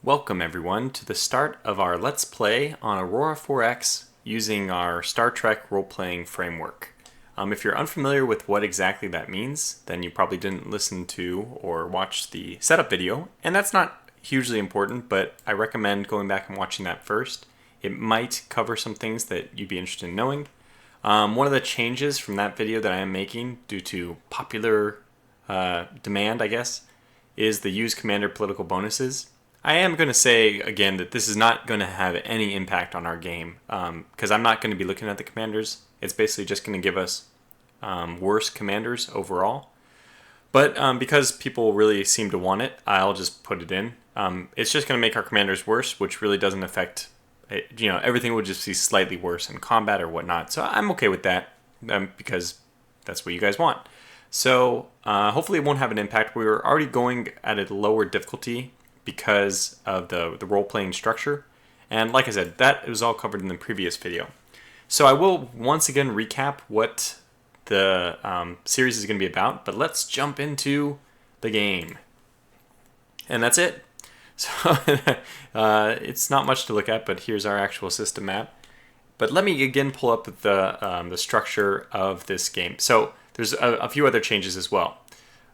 Welcome everyone to the start of our Let's Play on Aurora 4X using our Star Trek role-playing framework. If you're unfamiliar with what exactly that means, then you probably didn't listen to or watch the setup video, and that's not hugely important, but I recommend going back and watching that first. It might cover some things that you'd be interested in knowing. One of the changes from that video that I am making due to popular demand, I guess, is the use commander political bonuses. I am going to say again that this is not going to have any impact on our game because I'm not going to be looking at the commanders. It's basically just going to give us worse commanders overall. But because people really seem to want it, I'll just put it in. It's just going to make our commanders worse, which really doesn't affect, everything would just be slightly worse in combat or whatnot. So I'm okay with that because that's what you guys want. So hopefully it won't have an impact. We were already going at a lower difficulty because of the role-playing structure. And like I said, that was all covered in the previous video. So I will once again recap what the series is going to be about, but let's jump into the game. And that's it. So it's not much to look at, but here's our actual system map. But let me again pull up the structure of this game. So there's a few other changes as well.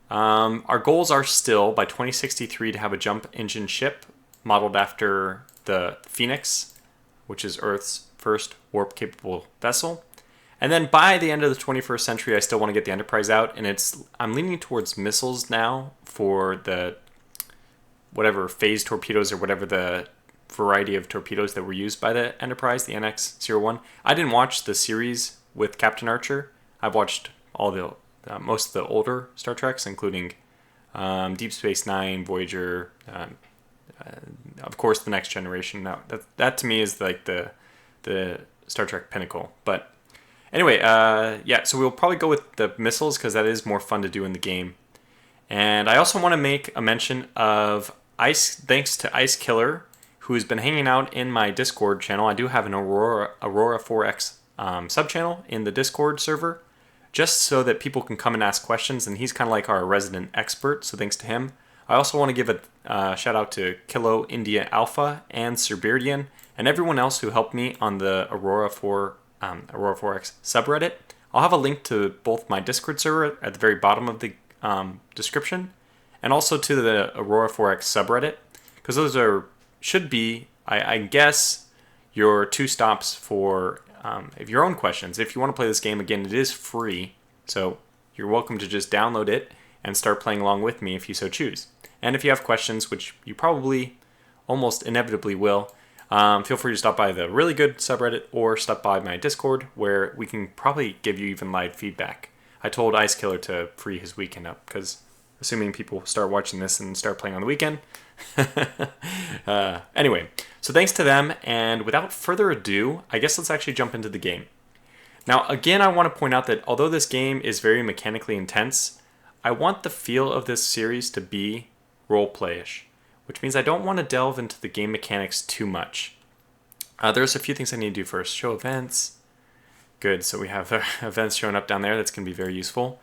Our goals are still, by 2063, to have a jump engine ship modeled after the Phoenix, which is Earth's first warp-capable vessel. And then by the end of the 21st century, I still want to get the Enterprise out, and I'm leaning towards missiles now for the whatever phase torpedoes or whatever the variety of torpedoes that were used by the Enterprise, the NX-01. I didn't watch the series with Captain Archer. I've watched all the most of the older Star Treks, including Deep Space Nine, Voyager, of course, the Next Generation. Now, that to me is like the Star Trek pinnacle. But anyway, yeah, so we'll probably go with the missiles because that is more fun to do in the game. And I also want to make a mention of thanks to Ice Killer, who's been hanging out in my Discord channel. I do have an Aurora 4X sub-channel in the Discord server, just so that people can come and ask questions, and he's kind of like our resident expert, so thanks to him. I also want to give a shout out to Kilo India Alpha and Cerberian, and everyone else who helped me on the Aurora 4X subreddit. I'll have a link to both my Discord server at the very bottom of the description, and also to the Aurora 4X subreddit, because those should be, I guess, your two stops for if your own questions. If you want to play this game, again, it is free, so you're welcome to just download it and start playing along with me if you so choose. And if you have questions, which you probably almost inevitably will, feel free to stop by the really good subreddit or stop by my Discord, where we can probably give you even live feedback. I told Ice Killer to free his weekend up, because assuming people start watching this and start playing on the weekend. Anyway, so thanks to them, and without further ado, I guess let's actually jump into the game. Now, again, I want to point out that although this game is very mechanically intense, I want the feel of this series to be role-play-ish, which means I don't want to delve into the game mechanics too much. There's a few things I need to do first. Show events. Good, so we have events showing up down there. That's going to be very useful.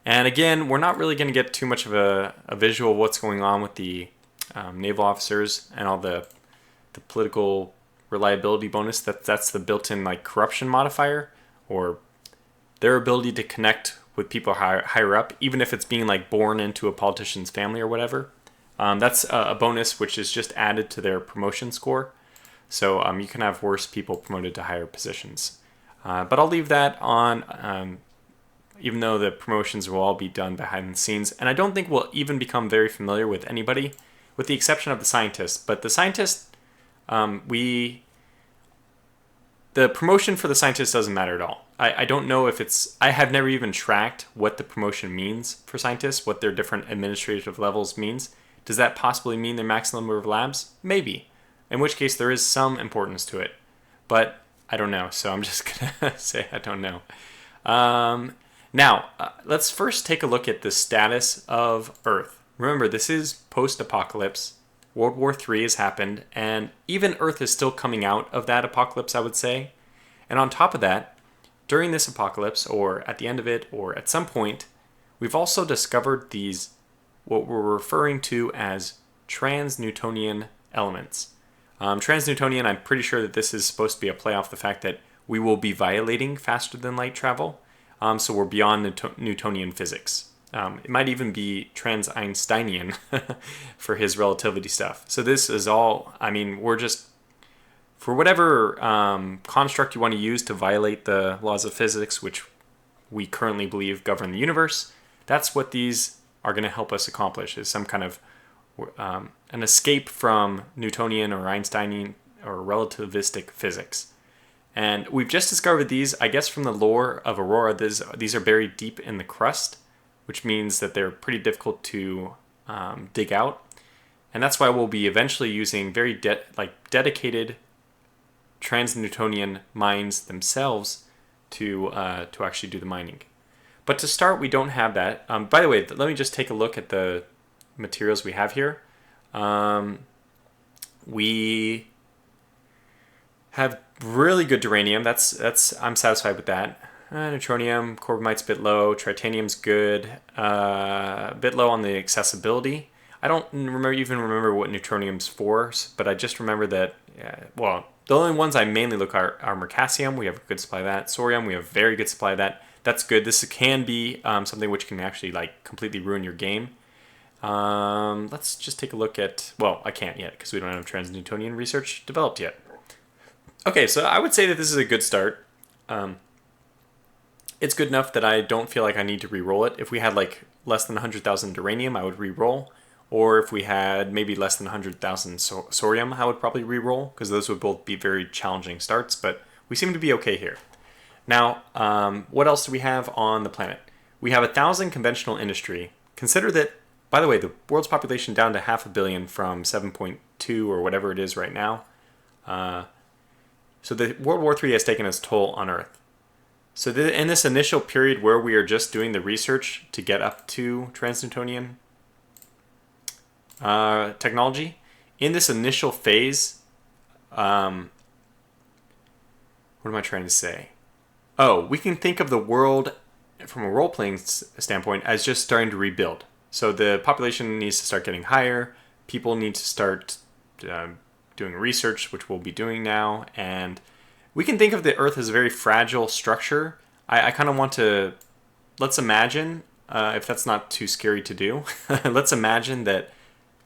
And again, we're not really going to get too much of a visual of what's going on with the naval officers and all the political reliability bonus. That's the built-in like corruption modifier, or their ability to connect with people higher up, even if it's being like born into a politician's family or whatever. That's a bonus which is just added to their promotion score. So you can have worse people promoted to higher positions. But I'll leave that on, even though the promotions will all be done behind the scenes. And I don't think we'll even become very familiar with anybody, with the exception of the scientists. But the scientists, the promotion for the scientists doesn't matter at all. I don't know if I have never even tracked what the promotion means for scientists, what their different administrative levels means. Does that possibly mean their maximum number of labs? Maybe. In which case there is some importance to it. But I don't know, so I'm just going to say I don't know. Now, let's first take a look at the status of Earth. Remember, this is post-apocalypse. World War III has happened, and even Earth is still coming out of that apocalypse, I would say. And on top of that, during this apocalypse, or at the end of it, or at some point, we've also discovered these, what we're referring to as trans-Newtonian elements. Trans-Newtonian, I'm pretty sure that this is supposed to be a play off the fact that we will be violating faster than light travel. So we're beyond Newtonian physics. It might even be trans-Einsteinian for his relativity stuff. So this is all, I mean, we're just, for whatever construct you want to use to violate the laws of physics, which we currently believe govern the universe, that's what these are going to help us accomplish, is some kind of an escape from Newtonian or Einsteinian or relativistic physics. And we've just discovered these, I guess from the lore of Aurora, these are buried deep in the crust, which means that they're pretty difficult to dig out. And that's why we'll be eventually using very dedicated trans-Newtonian mines themselves to actually do the mining. But to start, we don't have that. By the way, let me just take a look at the materials we have here. We have really good duranium. That's I'm satisfied with that. Neutronium, corbamite's a bit low. Tritanium's good. A bit low on the accessibility. I don't even remember what neutronium's for, but I just remember that. Well, the only ones I mainly look at are mercasium. We have a good supply of that. Sorium, we have a very good supply of that. That's good. This can be something which can actually completely ruin your game. Let's just take a look at. Well, I can't yet because we don't have trans-Newtonian research developed yet. Okay, so I would say that this is a good start. It's good enough that I don't feel like I need to re-roll it. If we had less than 100,000 duranium, I would re-roll. Or if we had maybe less than 100,000 sorium, I would probably re-roll, because those would both be very challenging starts, but we seem to be okay here. Now, what else do we have on the planet? We have 1,000 conventional industry. Consider that, by the way, the world's population down to 500 million from 7.2 or whatever it is right now. So the World War III has taken its toll on Earth. So in this initial period where we are just doing the research to get up to trans-Newtonian technology, in this initial phase, what am I trying to say? Oh, we can think of the world from a role-playing standpoint as just starting to rebuild. So the population needs to start getting higher. People need to start doing research, which we'll be doing now. And we can think of the Earth as a very fragile structure. I kind of want to, let's imagine, if that's not too scary to do, let's imagine that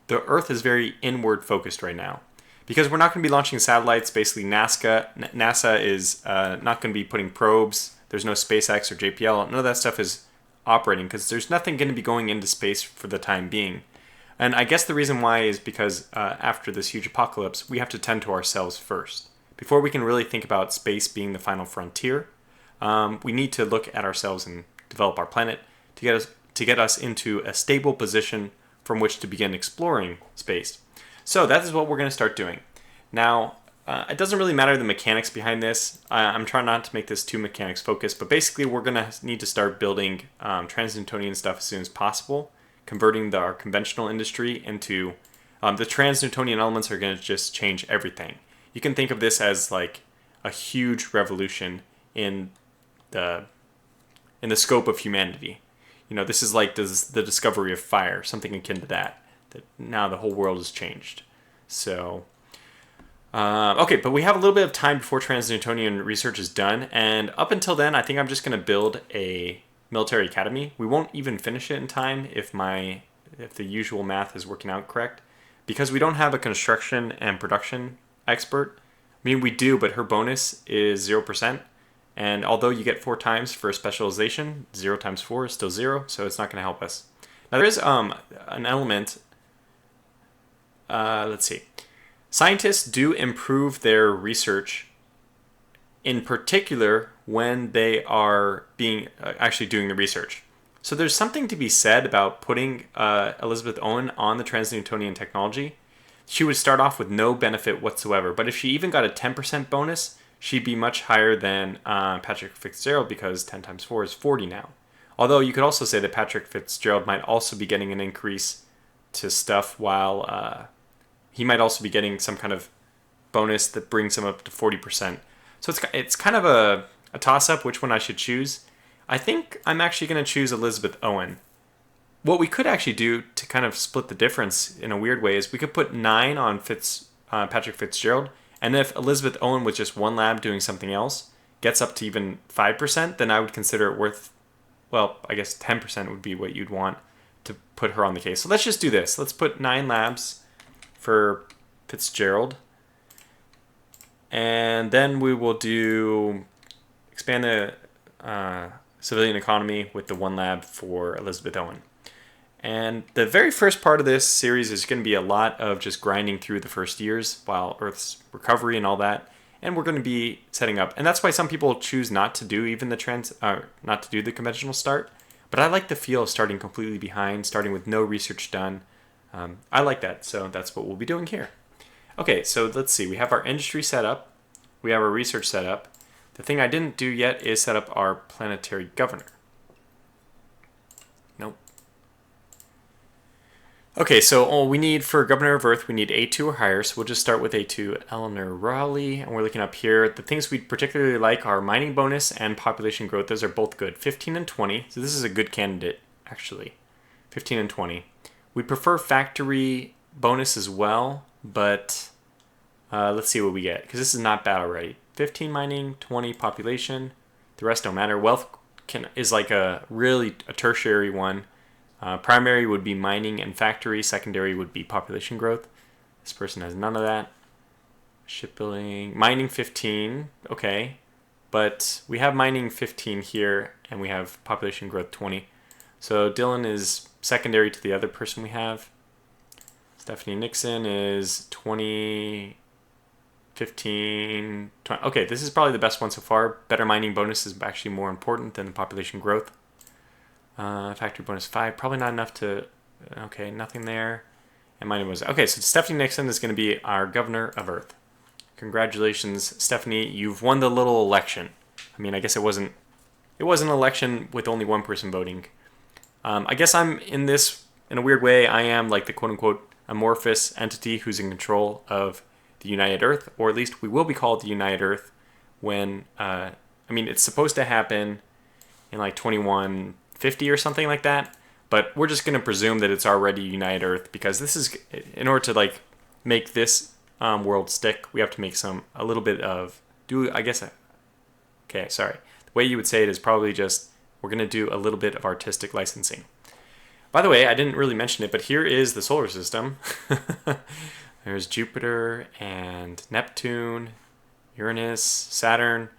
the Earth is very inward focused right now. Because we're not going to be launching satellites, basically NASA is not going to be putting probes. There's no SpaceX or JPL. None of that stuff is operating because there's nothing going to be going into space for the time being. And I guess the reason why is because after this huge apocalypse, we have to tend to ourselves first. Before we can really think about space being the final frontier, we need to look at ourselves and develop our planet to get us into a stable position from which to begin exploring space. So that is what we're going to start doing. Now, it doesn't really matter the mechanics behind this. I'm trying not to make this too mechanics focused, but basically we're going to need to start building trans-Newtonian stuff as soon as possible, converting our conventional industry into the trans-Newtonian elements are going to just change everything. You can think of this as like a huge revolution in the scope of humanity. You know, this is like the discovery of fire, something akin to that now the whole world has changed. So, okay, but we have a little bit of time before trans-Newtonian research is done, and up until then, I think I'm just going to build a military academy. We won't even finish it in time if the usual math is working out correct, because we don't have a construction and production expert. I mean, we do, but her bonus is 0%. And although you get 4 times for a specialization, 0 times 4 is still 0, so it's not going to help us. Now there is an element, let's see. Scientists do improve their research, in particular when they are actually doing the research. So there's something to be said about putting Elizabeth Owen on the trans-Newtonian technology. She would start off with no benefit whatsoever, but if she even got a 10% bonus, she'd be much higher than Patrick Fitzgerald, because 10 times 4 is 40 now. Although you could also say that Patrick Fitzgerald might also be getting an increase to stuff, while he might also be getting some kind of bonus that brings him up to 40%. So it's kind of a toss-up which one I should choose. I think I'm actually going to choose Elizabeth Owen. what we could actually do to kind of split the difference in a weird way is we could put 9 on Patrick Fitzgerald, and if Elizabeth Owen with just one lab doing something else gets up to even 5%, then I would consider it worth, well, I guess 10% would be what you'd want to put her on the case. So let's just do this. Let's put 9 labs for Fitzgerald. And then we will do expand the civilian economy with the 1 lab for Elizabeth Owen. And the very first part of this series is going to be a lot of just grinding through the first years while Earth's recovery and all that. And we're going to be setting up. And that's why some people choose not to do even the not to do the conventional start. But I like the feel of starting completely behind, starting with no research done. I like that, so that's what we'll be doing here. Okay, so let's see. We have our industry set up. We have our research set up. The thing I didn't do yet is set up our planetary governor. Nope. Okay, so all we need for Governor of Earth, we need A2 or higher, so we'll just start with A2, Eleanor Raleigh, and we're looking up here. The things we particularly like are mining bonus and population growth. Those are both good. 15 and 20, so this is a good candidate, actually. 15 and 20. We prefer factory bonus as well, but let's see what we get, because this is not bad already. 15 mining, 20 population, the rest don't matter. Wealth is like a tertiary one. Primary would be mining and factory. Secondary would be population growth. This person has none of that. Shipbuilding. Mining 15. Okay. But we have mining 15 here, and we have population growth 20. So Dylan is secondary to the other person we have. Stephanie Nixon is 20, 15, 20. Okay, this is probably the best one so far. Better mining bonus is actually more important than the population growth. Factory bonus 5, probably not enough to, okay, nothing there. And mining bonus. Okay, so Stephanie Nixon is going to be our governor of Earth. Congratulations, Stephanie, you've won the little election. I mean, I guess it was an election with only one person voting. I guess I'm in this, in a weird way, I am like the quote-unquote amorphous entity who's in control of the United Earth, or at least we will be called the United Earth when, I mean, it's supposed to happen in like 2150 or something like that, but we're just going to presume that it's already United Earth, because this is, in order to like make this world stick, we have to make a little bit of, okay, sorry. The way you would say it is probably just, we're going to do a little bit of artistic licensing. By the way, I didn't really mention it, but here is the solar system. There's Jupiter and Neptune, Uranus, Saturn,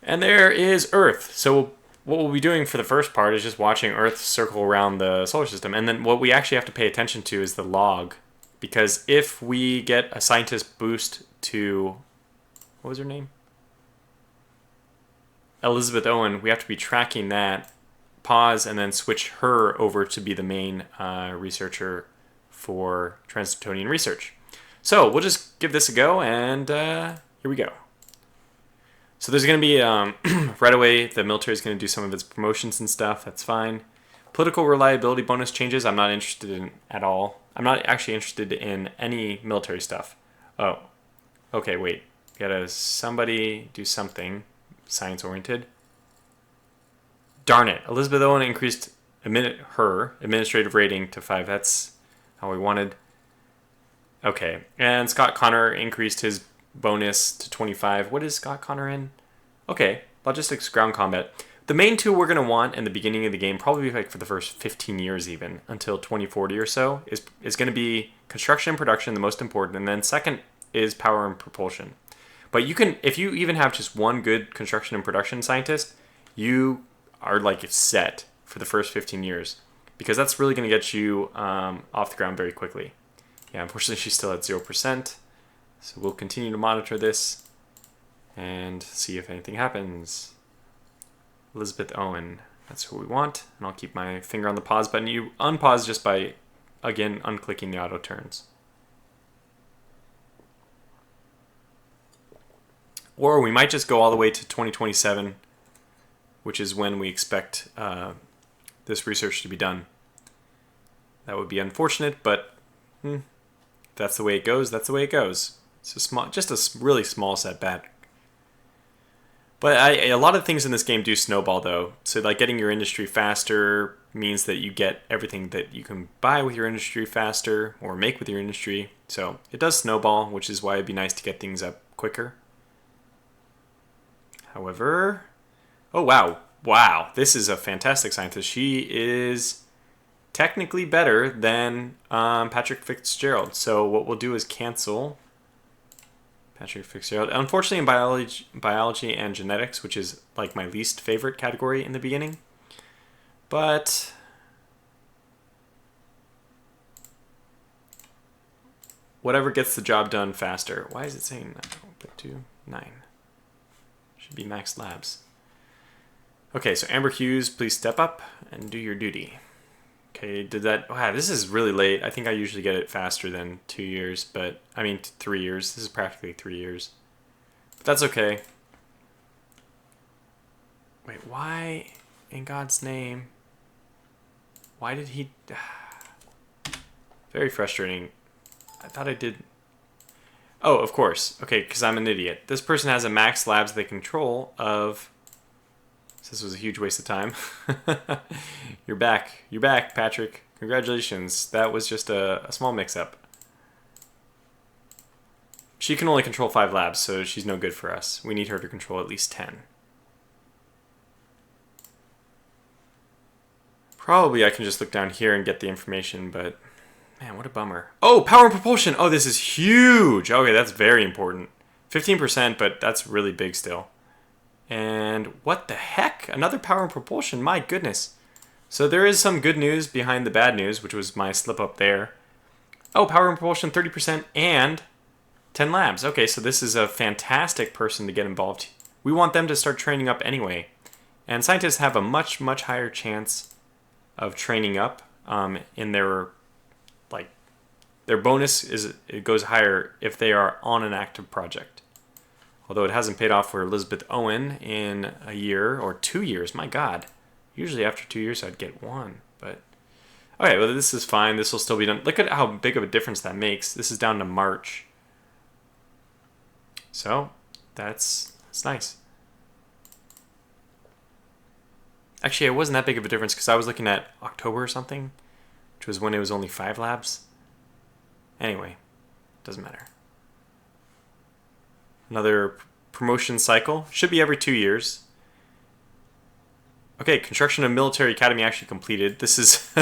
and there is Earth. So what we'll be doing for the first part is just watching Earth circle around the solar system. And then what we actually have to pay attention to is the log. Because if we get a scientist boost to, what was her name? Elizabeth Owen, we have to be tracking that, pause, and then switch her over to be the main researcher for Trans-Newtonian research. So we'll just give this a go, and here we go. So there's going to be, right away, the military is going to do some of its promotions and stuff. That's fine. Political reliability bonus changes, I'm not interested in at all. I'm not actually interested in any military stuff. Oh, okay, wait. Gotta somebody do something science-oriented. Darn it. Elizabeth Owen increased her administrative rating to 5. That's how we wanted. Okay, and Scott Connor increased his bonus to 25. What is Scott Connor in? Okay, logistics, ground combat. The main two we're going to want in the beginning of the game, probably like for the first 15 years even, until 2040 or so, is going to be construction and production, the most important, and then second is power and propulsion. But you can, if you even have just one good construction and production scientist, you are like set for the first 15 years, because that's really going to get you off the ground very quickly. Yeah, unfortunately she's still at 0%, so we'll continue to monitor this and see if anything happens. Elizabeth Owen, that's who we want, and I'll keep my finger on the pause button. You unpause just by, again, unclicking the auto turns. Or we might just go all the way to 2027, which is when we expect this research to be done. That would be unfortunate, but that's the way it goes. That's the way it goes. It's just a really small setback. But a lot of things in this game do snowball, though. So like getting your industry faster means that you get everything that you can buy with your industry faster or make with your industry. So it does snowball, which is why it'd be nice to get things up quicker. However, oh wow, wow, this is a fantastic scientist. She is technically better than Patrick Fitzgerald. So what we'll do is cancel Patrick Fitzgerald. Unfortunately, in biology and genetics, which is like my least favorite category in the beginning. But whatever gets the job done faster. Why is it saying 9? Should be max labs. Okay, so Amber Hughes, please step up and do your duty. Okay, did that... Wow, this is really late. I think I usually get it faster than 2 years, but... I mean, 3 years. This is practically 3 years. But that's okay. Wait, why in God's name? Why did he... Very frustrating. I thought I did... Oh, of course. Okay, because I'm an idiot. This person has a max labs they control of... This was a huge waste of time. You're back. You're back, Patrick. Congratulations. That was just a small mix-up. She can only control 5 labs, so she's no good for us. We need her to control at least 10. Probably I can just look down here and get the information, but... Man, what a bummer. Oh, power and propulsion! Oh, this is huge! Okay, that's very important. 15%, but that's really big still. And what the heck? Another power and propulsion, my goodness. So there is some good news behind the bad news, which was my slip up there. Oh, power and propulsion 30% and 10 labs. Okay, so this is a fantastic person to get involved. We want them to start training up anyway. And scientists have a much, much higher chance of training up in their, like, their bonus is, it goes higher if they are on an active project. Although it hasn't paid off for Elizabeth Owen in a year or 2 years. My God. Usually after 2 years I'd get 1. But okay, well this is fine. This will still be done. Look at how big of a difference that makes. This is down to March. So that's nice. Actually, it wasn't that big of a difference because I was looking at October or something, which was when it was only 5 labs. Anyway, doesn't matter. Another promotion cycle. Should be every 2 years. Okay, construction of military academy actually completed. This is...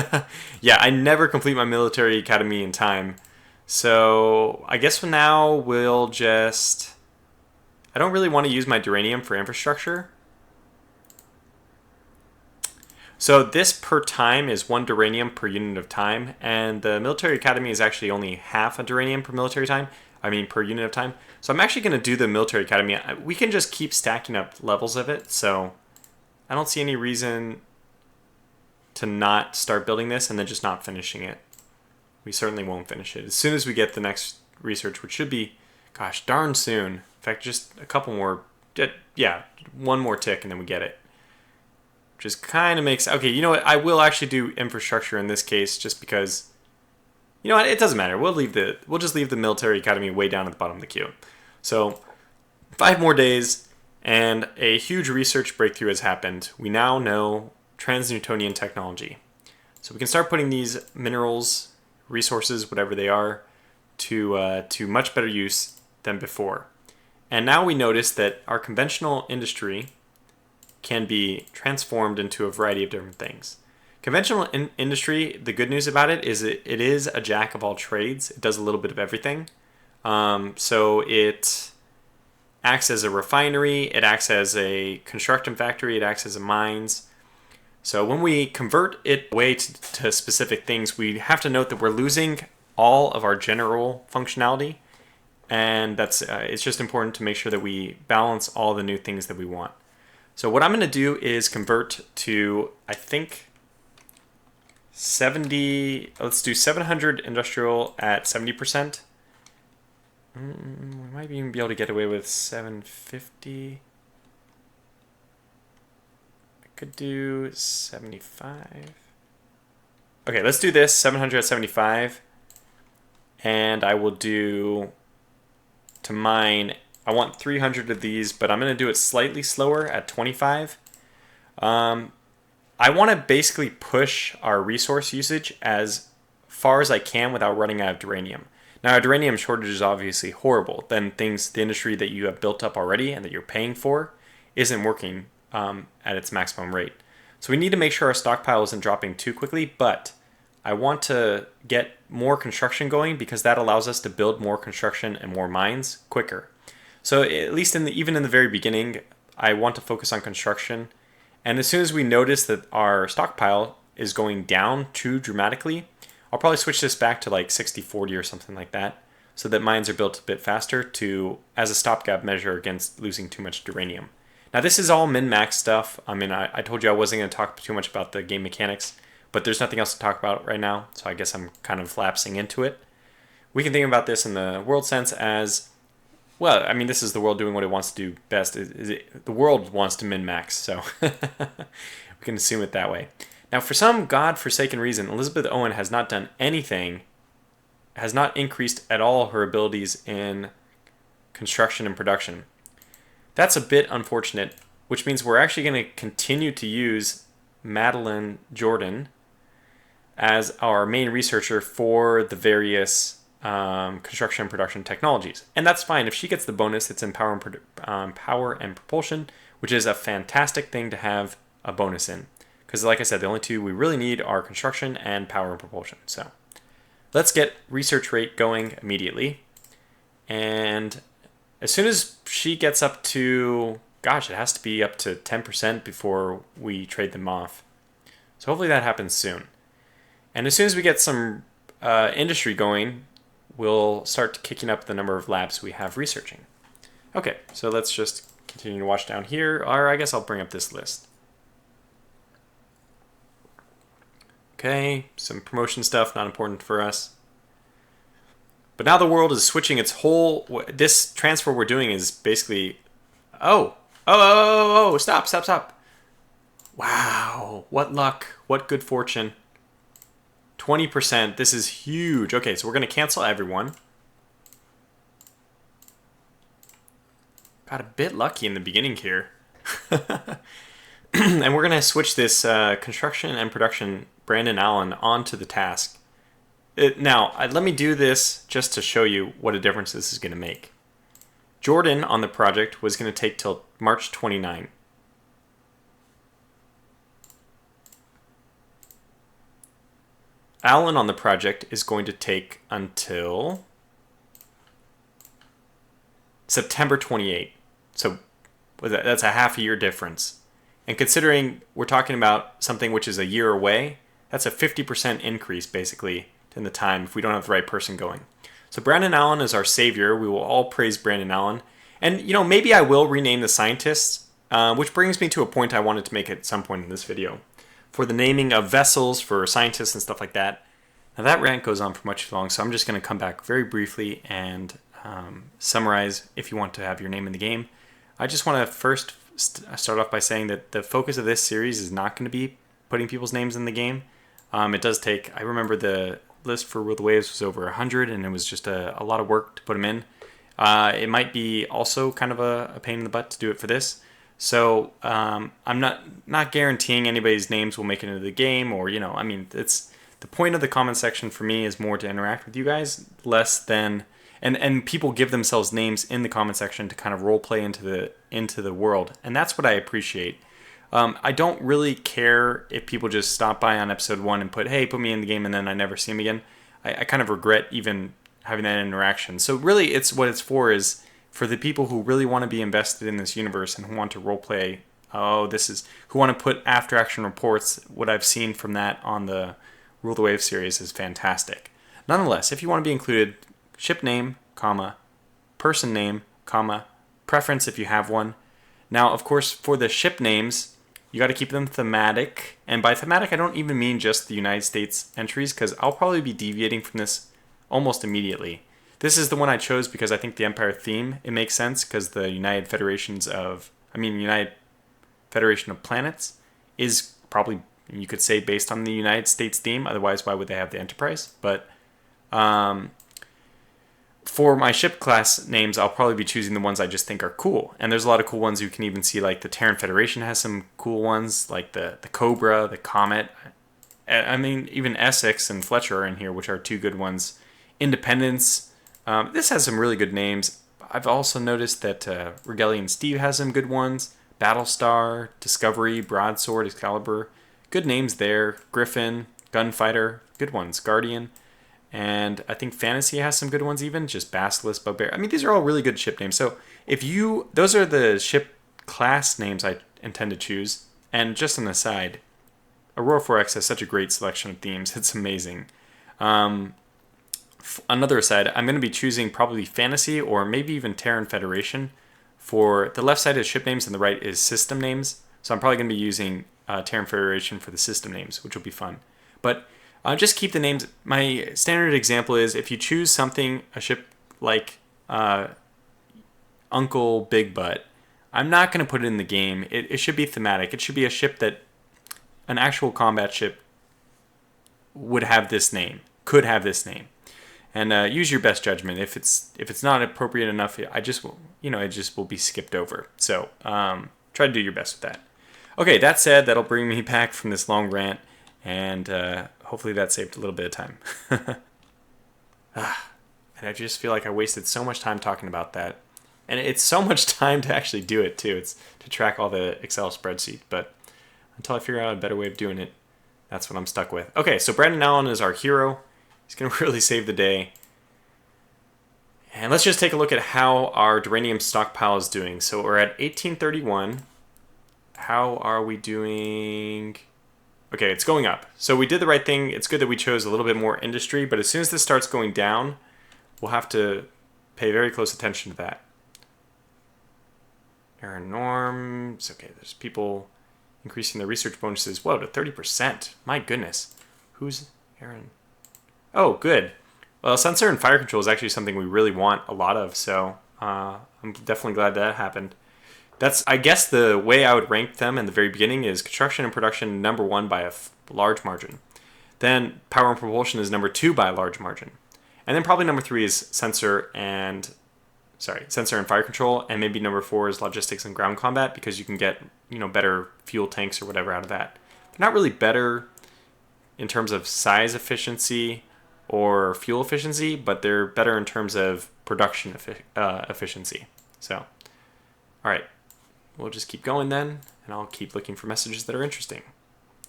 yeah, I never complete my military academy in time. So I guess for now we'll just... I don't really want to use my duranium for infrastructure. So this per time is 1 duranium per unit of time. And the military academy is actually only half a duranium per military time. Per unit of time. So I'm actually going to do the military academy. We can just keep stacking up levels of it. So I don't see any reason to not start building this and then just not finishing it. We certainly won't finish it. As soon as we get the next research, which should be, gosh, darn soon. In fact, just a couple more, yeah, 1 more tick and then we get it. Just kind of makes, okay, you know what? I will actually do infrastructure in this case just because... You know what? It doesn't matter. We'll just leave the military academy way down at the bottom of the queue. So 5 more days and a huge research breakthrough has happened. We now know trans-Newtonian technology. So we can start putting these minerals, resources, whatever they are, to much better use than before. And now we notice that our conventional industry can be transformed into a variety of different things. Conventional industry, the good news about it is it is a jack of all trades. It does a little bit of everything. So it acts as a refinery, it acts as a construction factory, it acts as a mines. So when we convert it away to specific things, we have to note that we're losing all of our general functionality. And that's it's just important to make sure that we balance all the new things that we want. So what I'm going to do is convert to, I think... 70, let's do 700 industrial at 70%. We might even be able to get away with 750. I could do 75. Okay, let's do this, 700 at 75. And I will do to mine I want 300 of these, but I'm going to do it slightly slower at 25. I want to basically push our resource usage as far as I can without running out of duranium. Now, a duranium shortage is obviously horrible. Then the industry that you have built up already and that you're paying for isn't working at its maximum rate. So we need to make sure our stockpile isn't dropping too quickly, but I want to get more construction going because that allows us to build more construction and more mines quicker. So at least even in the very beginning, I want to focus on construction. And as soon as we notice that our stockpile is going down too dramatically, I'll probably switch this back to like 60-40 or something like that, so that mines are built a bit faster as a stopgap measure against losing too much duranium. Now this is all min-max stuff. I mean, I told you I wasn't going to talk too much about the game mechanics, but there's nothing else to talk about right now, so I guess I'm kind of lapsing into it. We can think about this in the world sense as, well, I mean, this is the world doing what it wants to do best. The world wants to min-max, so we can assume it that way. Now, for some godforsaken reason, Elizabeth Owen has not done anything, has not increased at all her abilities in construction and production. That's a bit unfortunate, which means we're actually going to continue to use Madeline Jordan as our main researcher for the various construction and production technologies. And that's fine. If she gets the bonus, it's in power and propulsion, which is a fantastic thing to have a bonus in. Because like I said, the only two we really need are construction and power and propulsion. So let's get research rate going immediately. And as soon as she gets up to, gosh, it has to be up to 10% before we trade them off. So hopefully that happens soon. And as soon as we get some industry going, we'll start kicking up the number of labs we have researching. Okay, so let's just continue to watch down here, or I guess I'll bring up this list. Okay, some promotion stuff, not important for us. But now the world is switching its whole... This transfer we're doing is basically... Oh, stop. Wow, what luck, what good fortune. 20%, this is huge. Okay, so we're going to cancel everyone. Got a bit lucky in the beginning here. And we're going to switch this construction and production Brandon Allen onto the task. Now, let me do this just to show you what a difference this is going to make. Jordan on the project was going to take till March 29. Allen on the project is going to take until September 28. So that's a half a year difference. And considering we're talking about something which is a year away, that's a 50% increase basically in the time if we don't have the right person going. So Brandon Allen is our savior. We will all praise Brandon Allen. And, you know, maybe I will rename the scientists, which brings me to a point I wanted to make at some point in this video. For the naming of vessels for scientists and stuff like that. Now that rant goes on for much too long, so I'm just going to come back very briefly and summarize if you want to have your name in the game. I just want to first start off by saying that the focus of this series is not going to be putting people's names in the game. It does take, I remember the list for Rule the Waves was over 100, and it was just a lot of work to put them in. It might be also kind of a pain in the butt to do it for this. So I'm not guaranteeing anybody's names will make it into the game, or, you know, I mean, it's the point of the comment section for me is more to interact with you guys, less than, and people give themselves names in the comment section to kind of role play into the world, and that's what I appreciate. I don't really care if people just stop by on episode 1 and put me in the game, and then I never see them again. I kind of regret even having that interaction. So really, it's what it's for is for the people who really want to be invested in this universe and who want to roleplay. Who want to put after action reports. What I've seen from that on the Rule the Wave series is fantastic. Nonetheless, if you want to be included, ship name, comma, person name, comma, preference if you have one. Now, of course, for the ship names, you got to keep them thematic. And by thematic, I don't even mean just the United States entries, because I'll probably be deviating from this almost immediately. This is the one I chose because I think the Empire theme, it makes sense, because the United Federation of Planets is probably, you could say, based on the United States theme. Otherwise, why would they have the Enterprise? But for my ship class names, I'll probably be choosing the ones I just think are cool. And there's a lot of cool ones you can even see, like the Terran Federation has some cool ones, like the Cobra, the Comet. I mean, even Essex and Fletcher are in here, which are two good ones. Independence. This has some really good names. I've also noticed that Regalian Steve has some good ones. Battlestar, Discovery, Broadsword, Excalibur. Good names there. Griffin, Gunfighter, good ones. Guardian. And I think Fantasy has some good ones even. Just Basilisk, Bugbear. I mean, these are all really good ship names. So those are the ship class names I intend to choose. And just an aside, Aurora 4X has such a great selection of themes. It's amazing. Another aside, I'm going to be choosing probably Fantasy or maybe even Terran Federation. For the left side is ship names and the right is system names. So I'm probably going to be using Terran Federation for the system names, which will be fun. But just keep the names. My standard example is if you choose something, a ship like Uncle Big Butt, I'm not going to put it in the game. It should be thematic. It should be a ship that an actual combat ship would have this name, could have this name. And use your best judgment. If it's not appropriate enough, it just will be skipped over. So try to do your best with that. Okay, that said, that'll bring me back from this long rant, and hopefully that saved a little bit of time. And I just feel like I wasted so much time talking about that. And it's so much time to actually do it, too. It's to track all the Excel spreadsheet. But until I figure out a better way of doing it, that's what I'm stuck with. Okay, so Brandon Allen is our hero. He's going to really save the day. And let's just take a look at how our Duranium stockpile is doing. So we're at 1831. How are we doing? Okay, it's going up. So we did the right thing. It's good that we chose a little bit more industry, but as soon as this starts going down, we'll have to pay very close attention to that. Error norms. Okay, there's people increasing their research bonuses. Whoa, to 30%. My goodness. Who's Aaron? Oh, good. Well, sensor and fire control is actually something we really want a lot of, so I'm definitely glad that happened. That's, I guess, the way I would rank them in the very beginning is construction and production number 1 by a large margin. Then power and propulsion is number 2 by a large margin. And then probably number 3 is sensor and fire control, and maybe number 4 is logistics and ground combat because you can get, better fuel tanks or whatever out of that. They're not really better in terms of size efficiency or fuel efficiency, but they're better in terms of production efficiency. So, all right, we'll just keep going then, and I'll keep looking for messages that are interesting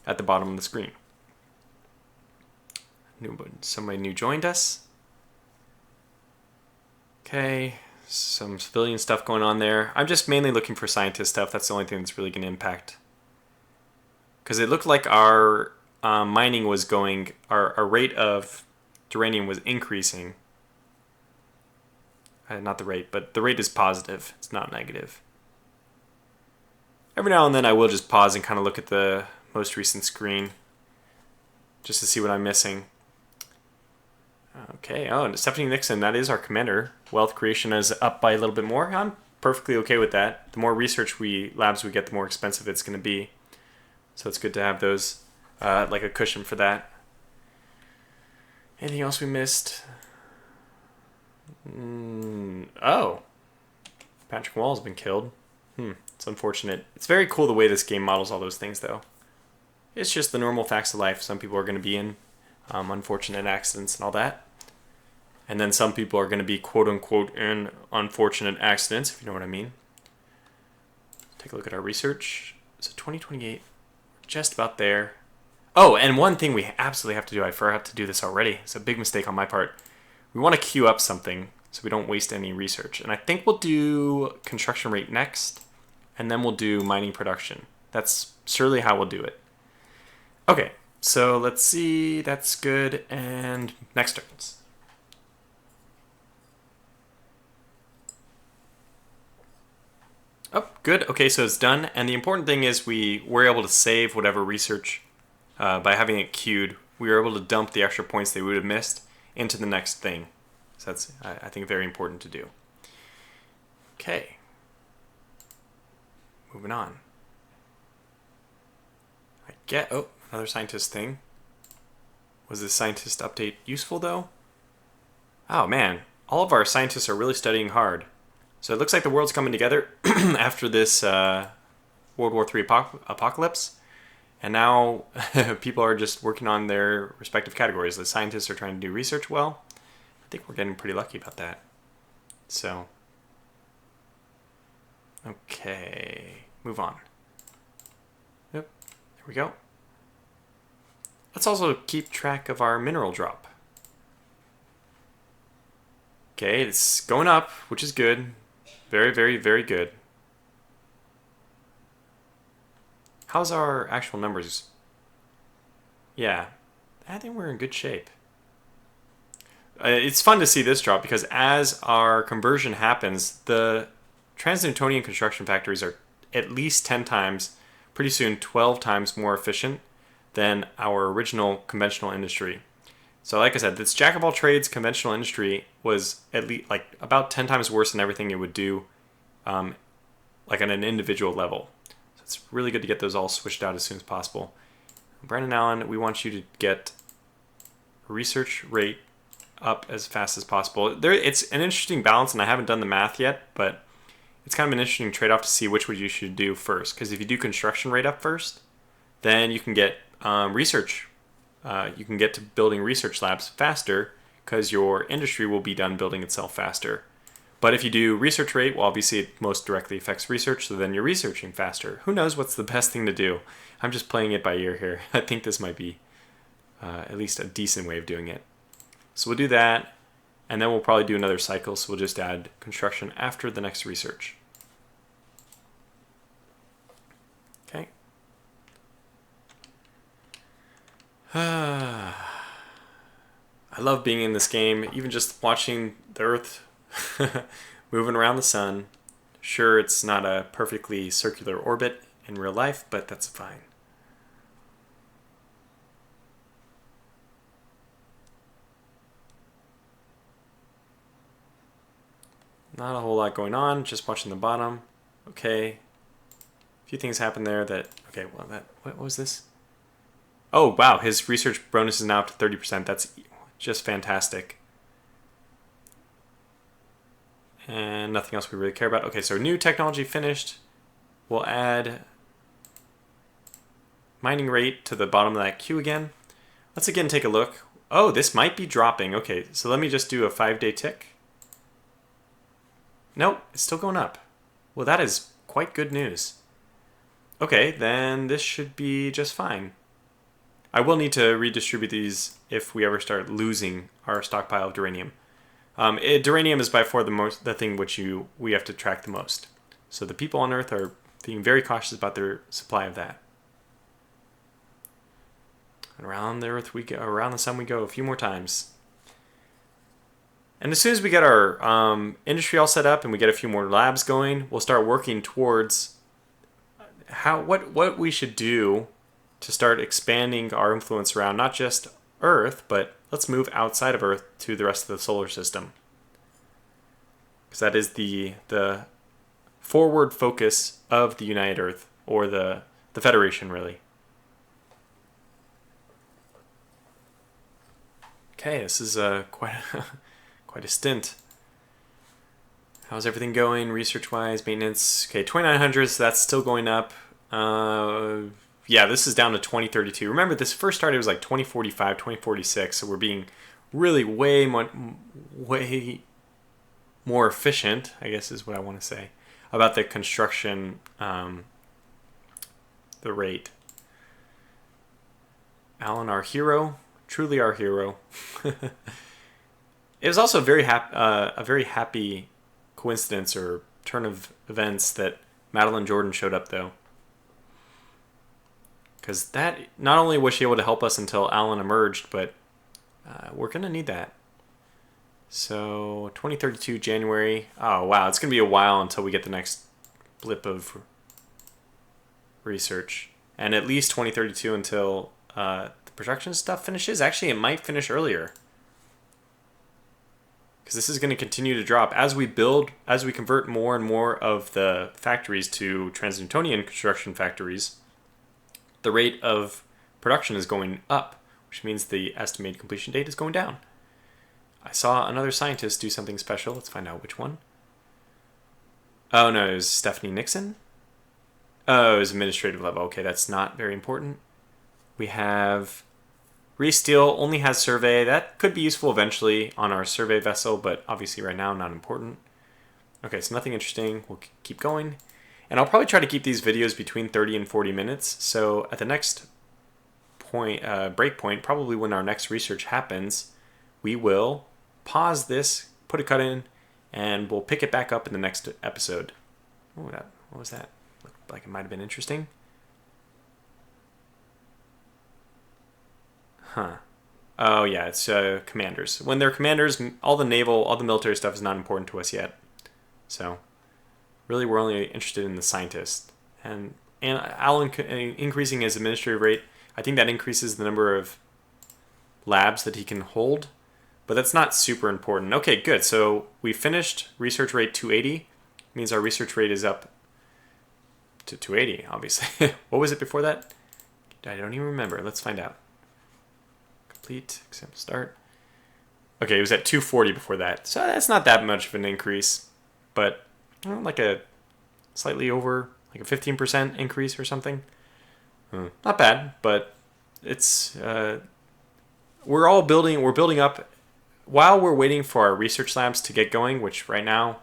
at the bottom of the screen. Somebody new joined us. Okay, some civilian stuff going on there. I'm just mainly looking for scientist stuff. That's the only thing that's really going to impact. Because it looked like our mining was going, our rate of uranium was increasing. Not the rate, but the rate is positive. It's not negative. Every now and then I will just pause and kind of look at the most recent screen just to see what I'm missing. Okay, and Stephanie Nixon, that is our commander. Wealth creation is up by a little bit more. I'm perfectly okay with that. The more research labs we get, the more expensive it's going to be. So it's good to have those, like a cushion for that. Anything else we missed? Oh. Patrick Wall's been killed. It's unfortunate. It's very cool the way this game models all those things, though. It's just the normal facts of life. Some people are going to be in unfortunate accidents and all that. And then some people are going to be quote-unquote in unfortunate accidents, if you know what I mean. Take a look at our research. So 2028, just about there. Oh, and one thing we absolutely have to do, I forgot to do this already. It's a big mistake on my part. We want to queue up something so we don't waste any research. And I think we'll do construction rate next, and then we'll do mining production. That's surely how we'll do it. Okay, so let's see. That's good. And next turns. Oh, good. Okay, so it's done. And the important thing is we were able to save whatever research by having it queued. We were able to dump the extra points they would have missed into the next thing. So that's, I think, very important to do. Okay. Moving on. Oh, another scientist thing. Was this scientist update useful, though? Oh, man. all of our scientists are really studying hard. So it looks like the world's coming together after this World War III apocalypse. And now people are just working on their respective categories. The scientists are trying to do research well. I think we're getting pretty lucky about that. So, okay, move on. Yep, there we go. Let's also keep track of our mineral drop. Okay, it's going up, which is good. Very, very, very good. How's our actual numbers? Yeah, I think we're in good shape. It's fun to see this drop because as our conversion happens, the trans-Newtonian construction factories are at least 10 times, pretty soon 12 times more efficient than our original conventional industry. So like I said, this jack of all trades conventional industry was at least like about 10 times worse than everything it would do like on an individual level. So it's really good to get those all switched out as soon as possible. Brandon Allen, we want you to get research rate up as fast as possible. It's an interesting balance, and I haven't done the math yet, but it's kind of an interesting trade-off to see which one you should do first. Because if you do construction rate up first, then you can get research. You can get to building research labs faster because your industry will be done building itself faster. But if you do research rate, well, obviously it most directly affects research, so then you're researching faster. Who knows what's the best thing to do? I'm just playing it by ear here. I think this might be at least a decent way of doing it. So we'll do that, and then we'll probably do another cycle, so we'll just add construction after the next research. Okay. I love being in this game, even just watching the Earth moving around the sun. Sure, it's not a perfectly circular orbit in real life, but that's fine. Not a whole lot going on, just watching the bottom. Okay. A few things happened there that, okay, well, what was this? Oh, wow, his research bonus is now up to 30%. That's just fantastic. And nothing else we really care about. Okay, so new technology finished. We'll add mining rate to the bottom of that queue again. Let's again take a look. Oh, this might be dropping. Okay, so let me just do a 5-day tick. Nope, it's still going up. Well, that is quite good news. Okay, then this should be just fine. I will need to redistribute these if we ever start losing our stockpile of duranium. Duranium is by far the thing which we have to track the most. So the people on Earth are being very cautious about their supply of that. And around the Earth we go, around the sun we go a few more times. And as soon as we get our industry all set up and we get a few more labs going, we'll start working towards what we should do to start expanding our influence around not just Earth, but let's move outside of Earth to the rest of the solar system. Because that is the forward focus of the United Earth, or the Federation, really. Okay, this is quite a stint. How's everything going research-wise, maintenance? Okay, 2900, so that's still going up. Yeah, this is down to 2032. Remember, this first started, it was like 2045, 2046, so we're being really way more efficient, I guess is what I want to say, about the construction, the rate. Alan, our hero, truly our hero. It was also a very happy coincidence or turn of events that Madeline Jordan showed up, though. Because that, not only was she able to help us until Alan emerged, but we're going to need that. So, 2032 January. Oh, wow. It's going to be a while until we get the next blip of research. And at least 2032 until the production stuff finishes. Actually, it might finish earlier. Because this is going to continue to drop. As we convert more and more of the factories to trans-Newtonian construction factories, the rate of production is going up, which means the estimated completion date is going down. I saw another scientist do something special. Let's find out which one. Oh, no, it was Stephanie Nixon. Oh, it was administrative level. Okay, that's not very important. We have Resteel only has survey. That could be useful eventually on our survey vessel, but obviously right now not important. Okay, so nothing interesting. We'll keep going. And I'll probably try to keep these videos between 30 and 40 minutes. So at the next point, break point, probably when our next research happens, we will pause this, put a cut in, and we'll pick it back up in the next episode. Oh, what was that? Looked like it might have been interesting. Huh. Oh, yeah, it's commanders. When they're commanders, all the naval, all the military stuff is not important to us yet. So, really, we're only interested in the scientist. And Alan increasing his administrative rate, I think that increases the number of labs that he can hold. But that's not super important. Okay, good. So, we finished research rate 280. Means our research rate is up to 280, obviously. What was it before that? I don't even remember. Let's find out. Complete, example start. Okay, it was at 240 before that. So that's not that much of an increase, but like a slightly over, like a 15% increase or something. Not bad, but it's, we're building up while we're waiting for our research labs to get going, which right now,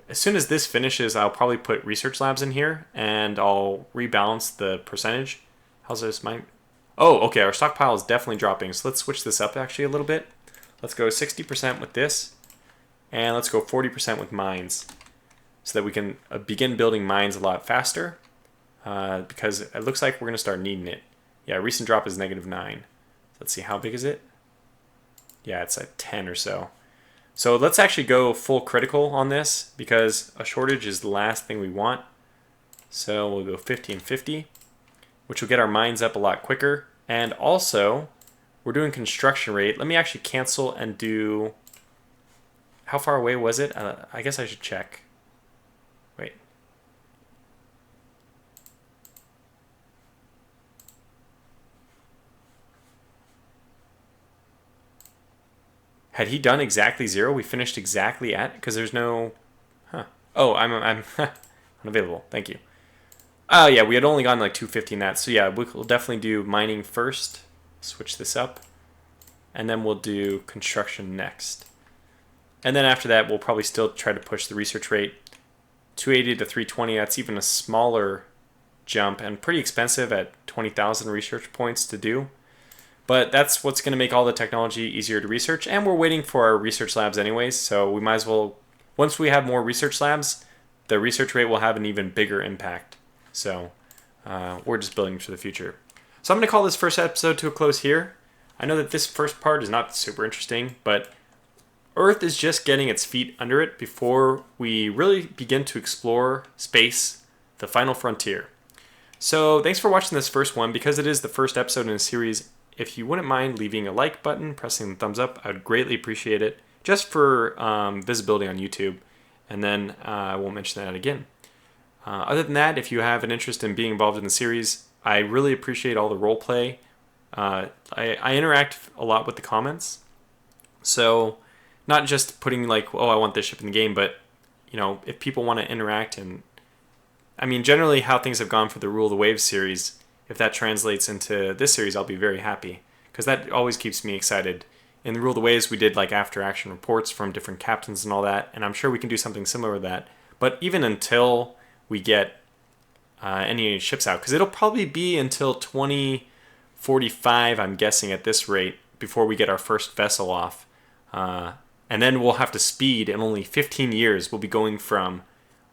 as soon as this finishes, I'll probably put research labs in here and I'll rebalance the percentage. How's this? Oh, okay, our stockpile is definitely dropping, so let's switch this up actually a little bit. Let's go 60% with this, and let's go 40% with mines, so that we can begin building mines a lot faster, because it looks like we're going to start needing it. Yeah, recent drop is -9. Let's see, how big is it? Yeah, it's at 10 or so. So let's actually go full critical on this, because a shortage is the last thing we want. So we'll go 50 and 50. Which will get our mines up a lot quicker. And also, we're doing construction rate. Let me actually cancel and do... How far away was it? I guess I should check. Wait. Had he done exactly 0? We finished exactly at... Because there's no... Huh. Oh, I'm unavailable. Thank you. Oh, yeah, we had only gotten like 250 in that. So, yeah, we'll definitely do mining first. Switch this up. And then we'll do construction next. And then after that, we'll probably still try to push the research rate. 280 to 320, that's even a smaller jump and pretty expensive at 20,000 research points to do. But that's what's going to make all the technology easier to research. And we're waiting for our research labs anyways. So we might as well, once we have more research labs, the research rate will have an even bigger impact. So we're just building for the future. So I'm going to call this first episode to a close here. I know that this first part is not super interesting, but Earth is just getting its feet under it before we really begin to explore space, the final frontier. So thanks for watching this first one. Because it is the first episode in a series, if you wouldn't mind leaving a like button, pressing the thumbs up, I would greatly appreciate it, just for visibility on YouTube. And then I won't mention that again. Other than that, if you have an interest in being involved in the series, I really appreciate all the role play. I interact a lot with the comments. So not just putting like, oh, I want this ship in the game, but you know, if people want to interact, and I mean, generally how things have gone for the Rule the Waves series, if that translates into this series, I'll be very happy, because that always keeps me excited. In the Rule the Waves, we did like after action reports from different captains and all that, and I'm sure we can do something similar with that. But even until we get any ships out, because it'll probably be until 2045, I'm guessing at this rate, before we get our first vessel off. And then we'll have to speed. In only 15 years, we'll be going from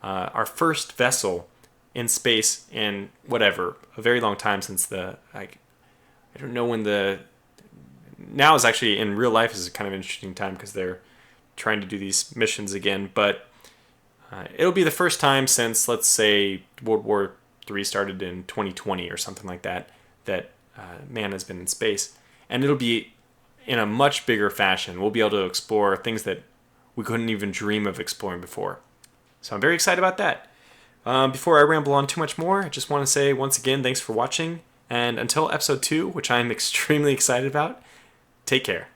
our first vessel in space in whatever, a very long time since the, I don't know when the, now is actually in real life is a kind of interesting time because they're trying to do these missions again, but it'll be the first time since, let's say, World War III started in 2020 or something like that, that man has been in space. And it'll be in a much bigger fashion. We'll be able to explore things that we couldn't even dream of exploring before. So I'm very excited about that. Before I ramble on too much more, I just want to say once again, thanks for watching. And until episode 2, which I'm extremely excited about, take care.